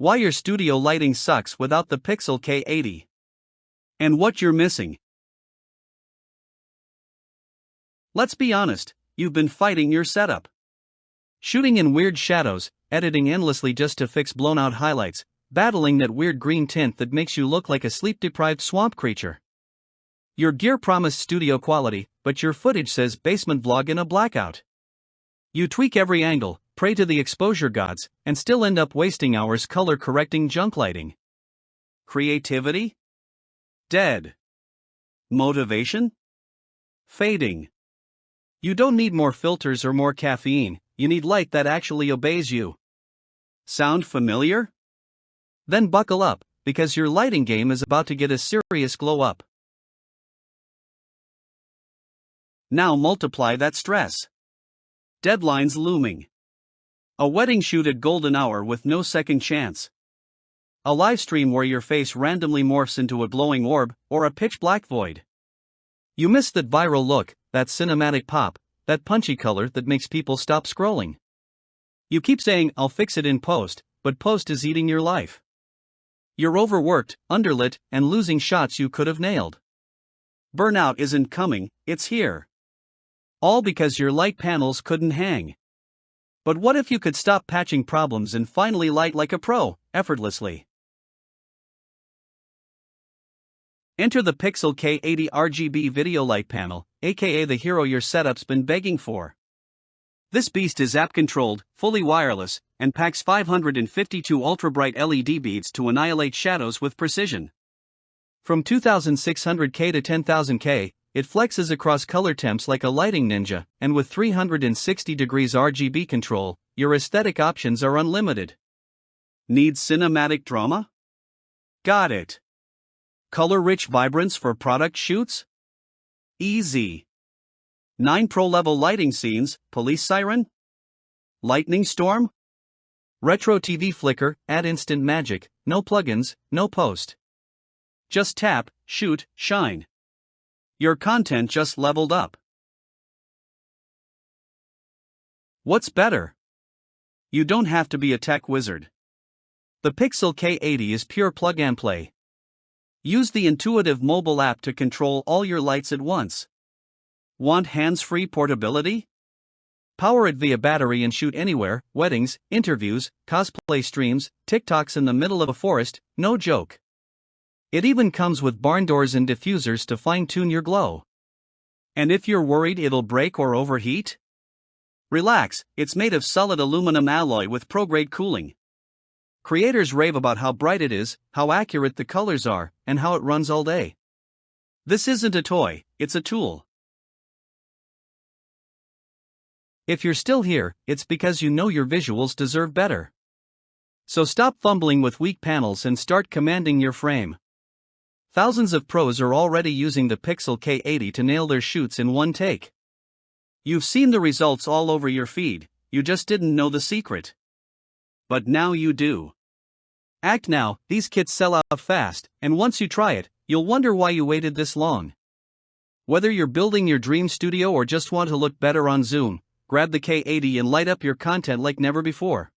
Why your studio lighting sucks without the Pixel K80. And what you're missing. Let's be honest, you've been fighting your setup. Shooting in weird shadows, editing endlessly just to fix blown out highlights, battling that weird green tint that makes you look like a sleep-deprived swamp creature. Your gear promised studio quality, but your footage says basement vlog in a blackout. You tweak every angle, pray to the exposure gods, and still end up wasting hours color correcting junk lighting. Creativity? Dead. Motivation? Fading. You don't need more filters or more caffeine, you need light that actually obeys you. Sound familiar? Then buckle up, because your lighting game is about to get a serious glow up. Now multiply that stress. Deadlines looming. A wedding shoot at golden hour with no second chance. A live stream where your face randomly morphs into a glowing orb, or a pitch black void. You miss that viral look, that cinematic pop, that punchy color that makes people stop scrolling. You keep saying, "I'll fix it in post," but post is eating your life. You're overworked, underlit, and losing shots you could have nailed. Burnout isn't coming, it's here. All because your light panels couldn't hang. But what if you could stop patching problems and finally light like a pro, effortlessly? Enter the Pixel K80 RGB video light panel, aka the hero your setup's been begging for. This beast is app-controlled, fully wireless, and packs 552 ultra-bright LED beads to annihilate shadows with precision. From 2600K to 10,000K, it flexes across color temps like a lighting ninja, and with 360 degrees RGB control, your aesthetic options are unlimited. Need cinematic drama? Got it. Color-rich vibrance for product shoots? Easy. 9 pro-level lighting scenes, police siren? Lightning storm? Retro TV flicker, add instant magic, no plugins, no post. Just tap, shoot, shine. Your content just leveled up. What's better? You don't have to be a tech wizard. The Pixel K80 is pure plug and play. Use the intuitive mobile app to control all your lights at once. Want hands-free portability? Power it via battery and shoot anywhere, weddings, interviews, cosplay streams, TikToks in the middle of a forest, no joke. It even comes with barn doors and diffusers to fine-tune your glow. And if you're worried it'll break or overheat? Relax, it's made of solid aluminum alloy with pro-grade cooling. Creators rave about how bright it is, how accurate the colors are, and how it runs all day. This isn't a toy, it's a tool. If you're still here, it's because you know your visuals deserve better. So stop fumbling with weak panels and start commanding your frame. Thousands of pros are already using the Pixel K80 to nail their shoots in one take. You've seen the results all over your feed, you just didn't know the secret. But now you do. Act now, these kits sell out fast, and once you try it, you'll wonder why you waited this long. Whether you're building your dream studio or just want to look better on Zoom, grab the K80 and light up your content like never before.